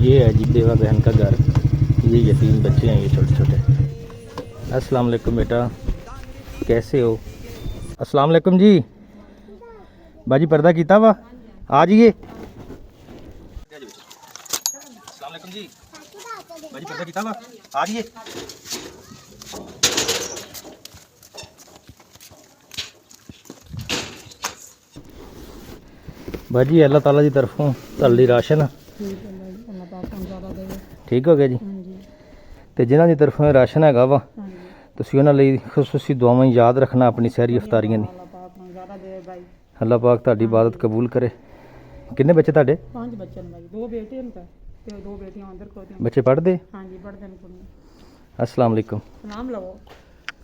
ये है जी देवा बहन का घर। ये यतीम बच्चे हैं, ये छोटे छोटे। अस्सलाम वालेकुम बेटा, कैसे हो? अस्सलाम वालेकुम जी। बाजी पर्दा कीता वा, आ जाइए। अस्सलाम वालेकुम जी। बाजी पर्दा कीता वा, आ जाइए। बाजी अल्लाह ताला की तरफों ਤੁਹਾਡੇ ਲਈ ਰਾਸ਼ਨ ठीक हो गया जी। तो जिन्हों की तरफों राशन हैगा वा तुसीं उन्हां लई खुसूसी दुआवां याद रखना अपनी सहरी अफतारियां दी। अल्लाह पाक तुहाडी इबादत कबूल करे। किन्ने बच्चे तुहाडे? 5 बच्चे ने भाई, 2 बेटे हैं ते 2 बेटियां अंदर खोती हैं। बच्चे पढ़दे? हां जी पढ़दे ने कुड़ियां। अस्सलाम वालेकुम। सलाम लो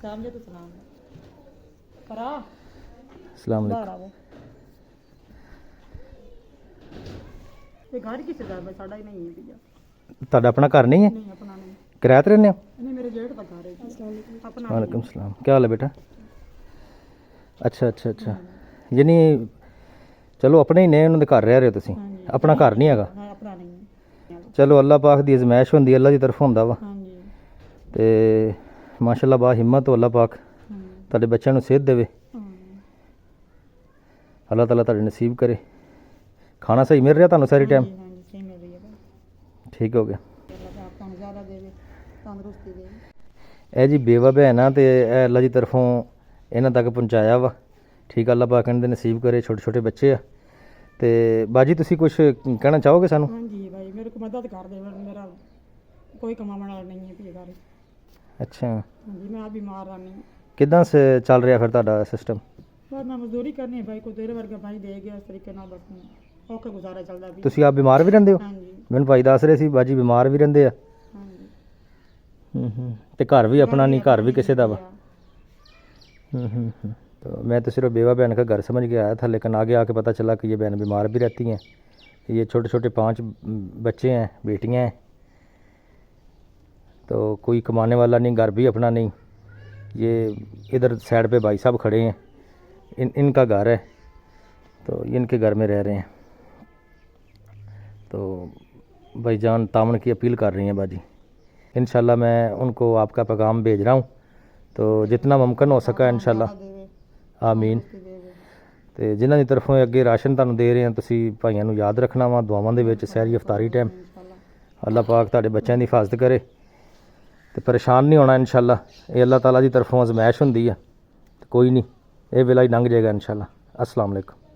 सामने तो सलाम करा। अस्सलाम वालेकुम। बाहर आओ। ये घर किसे दा भाई? साडा ही नहीं है भैया। ਤੁਹਾਡਾ ਆਪਣਾ ਘਰ नहीं है? नहीं अपना नहीं। किराए ते रहंदे हो? नहीं मेरे जेठ का घर है। अपना वालेकुम सलाम। क्या हाल है बेटा? अच्छा अच्छा अच्छा, यानी चलो अपने ही ने उन्होंने घर रह रहे हो तुसीं, अपना घर नहीं हैगा? हां अपना नहीं है। चलो अल्लाह पाक दी अजमैश हुंदी, अल्लाह दी तरफों हुंदा वा। हां जी ते माशाअल्लाह बा हिम्मत हो अल्लाह पाक ਤੁਹਾਡੇ ਬੱਚਿਆਂ ਨੂੰ सेहत देवे। अल्लाह ताला ਤੁਹਾਡੇ नसीब करे। खाना सही मिल रहा ਤੁਹਾਨੂੰ सारी टाइम? हां जी सही मिल रही है भाई। ठीक हो गया। अल्लाह पाक ਤੁਹਾਨੂੰ ਜ਼ਿਆਦਾ ਦੇਵੇ, ਤੰਦਰੁਸਤੀ ਦੇਵੇ। ਇਹ ਜੀ ਬੇਵਾ ਭੈਣ ਆ ਤੇ ਇਹ ਅੱਲਾ ਦੀ ਤਰਫੋਂ ਇਹਨਾਂ ਤੱਕ ਪਹੁੰਚਾਇਆ ਵਾ। ਠੀਕ ਆ, ਅੱਲਾ ਪਾਕ ਇਹਨਾਂ ਦੇ ਨਸੀਬ ਕਰੇ। ਛੋਟੇ ਛੋਟੇ ਬੱਚੇ ਆ ਤੇ ਬਾਜੀ ਤੁਸੀਂ ਕੁਝ ਕਹਿਣਾ ਚਾਹੋਗੇ ਸਾਨੂੰ? हाँ जी भाई मेरे को मदद कर दे, मेरा कोई कमाने वाला नहीं है भी घर। ਅੱਛਾ, हाँ जी मैं आप बीमार रहनी। ਕਿੱਦਾਂ ਚੱਲ ਰਿਹਾ ਫਿਰ ਤੁਹਾਡਾ ਸਿਸਟਮ? बस मैं मजदूरी करनी है भाई, को तेरे वर्गा भाई दे गया इस तरीके ना, बस औखा गुजारा चलता भी। ਤੁਸੀਂ ਆਪ ਬਿਮਾਰ ਵੀ ਰਹਿੰਦੇ ਹੋ? हाँ जी ਮੈਨੂੰ ਭਾਈ ਦੱਸ ਰਹੇ ਸੀ ਬਾਜੀ ਬਿਮਾਰ ਵੀ ਰਹਿੰਦੇ ਆ। हाँ जी ਤੇ ਘਰ ਵੀ ਆਪਣਾ ਨਹੀਂ, ਘਰ भी किसी ਦਾ ਵਾ। तो मैं तो सिर्फ बेवा बहन का घर समझ के आया था, लेकिन आगे आके पता चला कि ये बहन बीमार भी रहती हैं। ये छोटे छोटे 5 बच्चे हैं, बेटियां हैं। तो कोई कमाने वाला नहीं, घर भी अपना नहीं। ये इधर साइड पे भाई साहब खड़े हैं, इनका घर है, तो इनके घर में रह रहे हैं। तो भाईजान तामन की अपील कर रही हैं बाजी। इंशाल्लाह मैं उनको आपका पैगाम भेज रहा हूँ, तो जितना मुमकिन हो सका इंशाल्लाह। ਆਮੀਨ। ਤੇ ਜਿਨ੍ਹਾਂ ਦੀ ਤਰਫੋਂ ਅੱਗੇ ਰਾਸ਼ਨ ਤੁਹਾਨੂੰ ਦੇ ਰਹੇ ਹਾਂ, ਤੁਸੀਂ ਭਾਈਆਂ ਨੂੰ ਯਾਦ ਰੱਖਣਾ ਵਾ ਦੁਆਵਾਂ ਦੇ ਵਿੱਚ ਸਹਿਰੀ ਅਫਤਾਰੀ ਟਾਈਮ। ਅੱਲਾਹ ਪਾਕ ਤੁਹਾਡੇ ਬੱਚਿਆਂ ਦੀ ਹਿਫਾਜ਼ਤ ਕਰੇ ਤੇ ਪਰੇਸ਼ਾਨ ਨਹੀਂ ਹੋਣਾ ਇੰਸ਼ਾਅੱਲਾ। ਇਹ ਅੱਲਾਹ ਤਾਲਾ ਦੀ ਤਰਫੋਂ ਅਜ਼ਮੈਸ਼ ਹੁੰਦੀ ਆ, ਕੋਈ ਨਹੀਂ, ਇਹ ਵੇਲਾ ਹੀ ਲੰਘ ਜਾਏਗਾ ਇੰਸ਼ਾਅੱਲਾ। अस्सलाम वालेकुम।